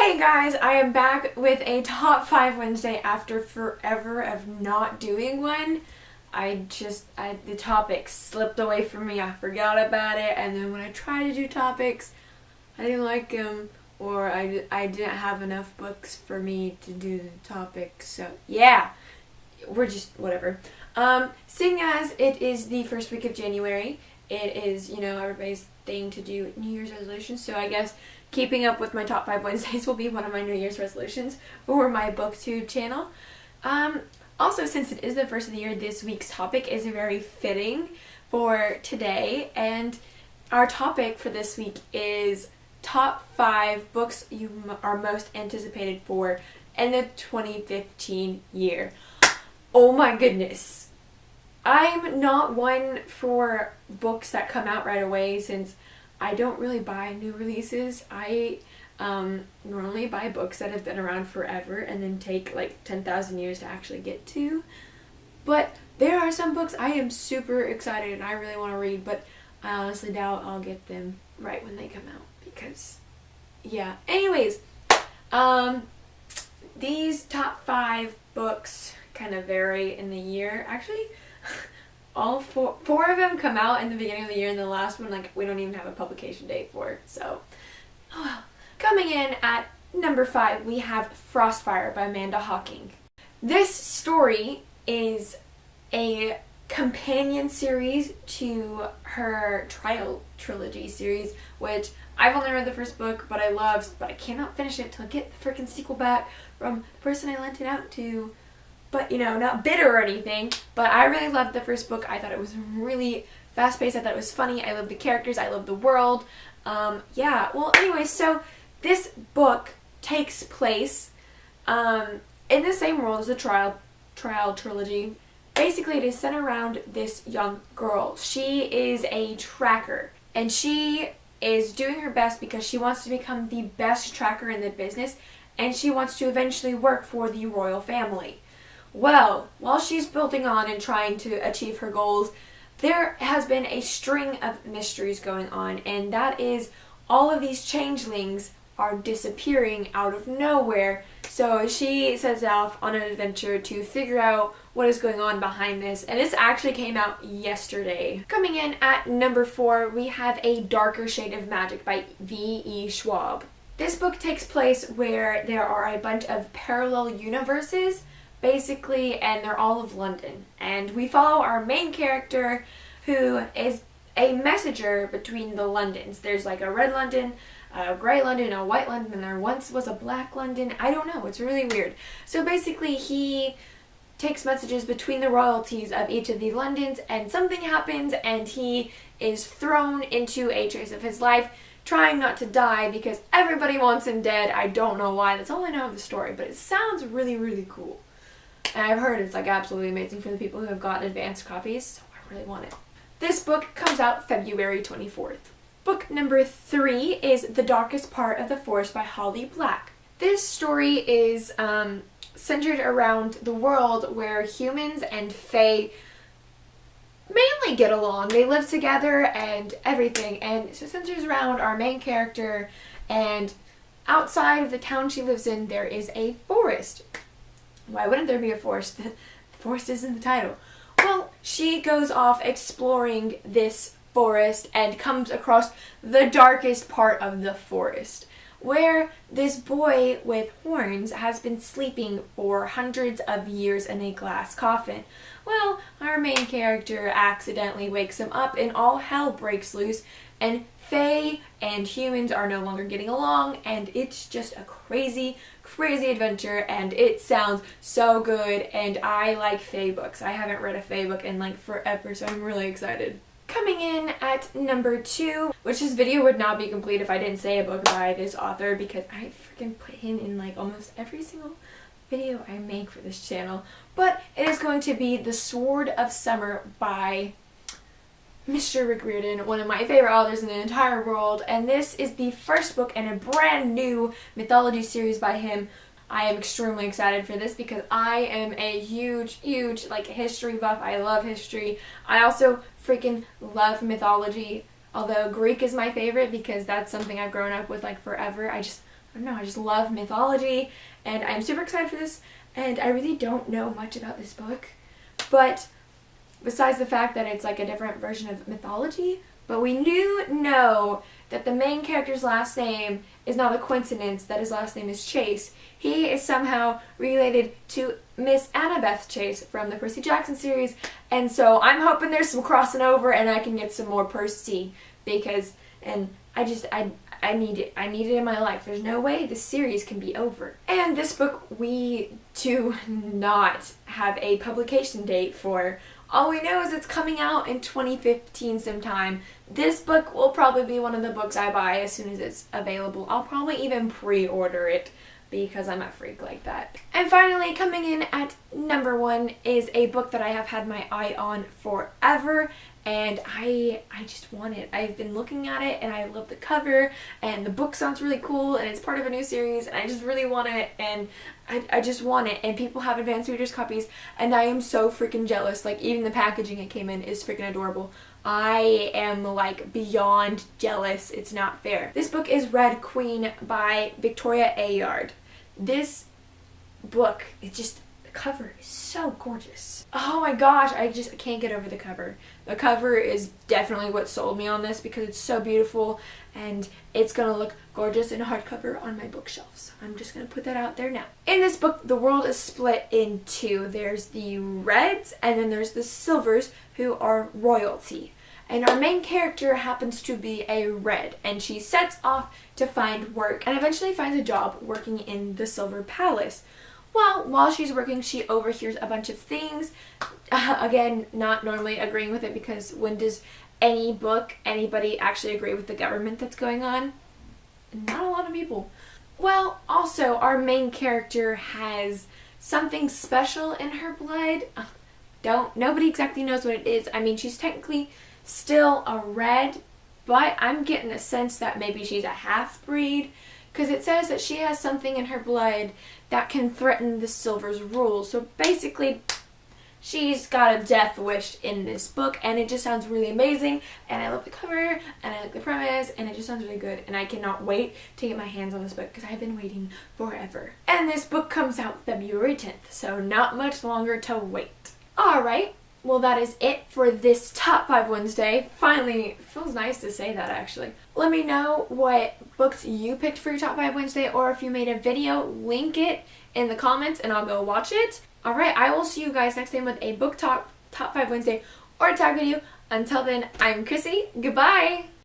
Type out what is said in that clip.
Hey guys, I am back with a top 5 Wednesday after forever of not doing one. The topics slipped away from me, I forgot about it, and then when I tried to do topics, I didn't like them, or I didn't have enough books for me to do the topics, so yeah, we're just, whatever. Seeing as it is the first week of January, it is, everybody's thing to do New Year's resolutions, so I guess keeping up with my top 5 Wednesdays will be one of my New Year's resolutions for my BookTube channel. Also, since it is the first of the year, this week's topic is very fitting for today, and our topic for this week is top 5 books you are most anticipated for in the 2015 year. Oh my goodness. I'm not one for books that come out right away since I don't really buy new releases. I normally buy books that have been around forever and then take like 10,000 years to actually get to. But there are some books I am super excited and I really want to read, but I honestly doubt I'll get them right when they come out because, yeah. Anyways, these top 5 books kind of vary in the year. Actually, all four of them come out in the beginning of the year, and the last one, we don't even have a publication date for. So, oh well. Coming in at number 5, we have Frostfire by Amanda Hocking. This story is a companion series to her Trial Trilogy series, which I've only read the first book, but I loved, but I cannot finish it till I get the freaking sequel back from the person I lent it out to. But, not bitter or anything, but I really loved the first book. I thought it was really fast-paced. I thought it was funny. I loved the characters. I loved the world. Yeah, well, anyway, so this book takes place in the same world as the Trial Trilogy. Basically, it is centered around this young girl. She is a tracker, and she is doing her best because she wants to become the best tracker in the business, and she wants to eventually work for the royal family. Well, while she's building on and trying to achieve her goals, there has been a string of mysteries going on, and that is all of these changelings are disappearing out of nowhere. So she sets off on an adventure to figure out what is going on behind this, and this actually came out yesterday. Coming in at number 4, we have A Darker Shade of Magic by V.E. Schwab. This book takes place where there are a bunch of parallel universes, basically, and they're all of London. And we follow our main character, who is a messenger between the Londons. There's like a red London, a gray London, a white London, and there once was a black London. I don't know, it's really weird. So basically, he takes messages between the royalties of each of the Londons, and something happens, and he is thrown into a chase of his life, trying not to die because everybody wants him dead. I don't know why. That's all I know of the story, but it sounds really, really cool. And I've heard it's absolutely amazing for the people who have gotten advanced copies, so I really want it. This book comes out February 24th. Book number 3 is The Darkest Part of the Forest by Holly Black. This story is centered around the world where humans and fae mainly get along. They live together and everything, and so it centers around our main character, and outside of the town she lives in there is a forest. Why wouldn't there be a forest? The forest is in the title. Well, she goes off exploring this forest and comes across the darkest part of the forest, where this boy with horns has been sleeping for hundreds of years in a glass coffin. Well, our main character accidentally wakes him up and all hell breaks loose, and fae and humans are no longer getting along, and it's just a crazy, crazy adventure, and it sounds so good, and I like fae books. I haven't read a fae book in forever, so I'm really excited. Coming in at number 2, which this video would not be complete if I didn't say a book by this author, because I freaking put him in almost every single video I make for this channel, but it is going to be The Sword of Summer by Mr. Rick Riordan, one of my favorite authors in the entire world, and this is the first book in a brand new mythology series by him. I am extremely excited for this because I am a huge history buff. I love history. I also freaking love mythology, although Greek is my favorite because that's something I've grown up with forever. I don't know, I just love mythology, and I'm super excited for this, and I really don't know much about this book, but besides the fact that it's like a different version of mythology, but we do know that the main character's last name is not a coincidence that his last name is Chase. He is somehow related to Miss Annabeth Chase from the Percy Jackson series, and so I'm hoping there's some crossing over and I can get some more Percy, because, and I need it. I need it in my life. There's no way this series can be over. And this book we do not have a publication date for. All we know is it's coming out in 2015 sometime. This book will probably be one of the books I buy as soon as it's available. I'll probably even pre-order it because I'm a freak like that. And finally, coming in at number 1 is a book that I have had my eye on forever, and I just want it. I've been looking at it and I love the cover, and the book sounds really cool, and it's part of a new series, and I just really want it, and I just want it, and people have advanced readers copies, and I am so freaking jealous. Like, even the packaging it came in is freaking adorable. I am like beyond jealous. It's not fair. This book is Red Queen by Victoria Ayard. This book, it just, the cover is so gorgeous. Oh my gosh, I can't get over the cover. The cover is definitely what sold me on this because it's so beautiful, and it's gonna look gorgeous in hardcover on my bookshelves. I'm just gonna put that out there now. In this book, the world is split in two. There's the Reds and then there's the Silvers, who are royalty. And our main character happens to be a Red, and she sets off to find work and eventually finds a job working in the Silver Palace. Well, while she's working, she overhears a bunch of things. Again, not normally agreeing with it, because when does anybody actually agree with the government that's going on? Not a lot of people. Well, also, our main character has something special in her blood. Nobody exactly knows what it is. I mean, she's technically still a Red, but I'm getting a sense that maybe she's a half-breed, because it says that she has something in her blood that can threaten the Silver's rule. So basically, she's got a death wish in this book, and it just sounds really amazing, and I love the cover, and I like the premise, and it just sounds really good, and I cannot wait to get my hands on this book because I've been waiting forever. And this book comes out February 10th, so not much longer to wait. Alright, well, that is it for this Top 5 Wednesday. Finally, it feels nice to say that, actually. Let me know what books you picked for your Top 5 Wednesday, or if you made a video, link it in the comments and I'll go watch it. Alright, I will see you guys next time with a book Top 5 Wednesday or a tag video. Until then, I'm Chrissy. Goodbye!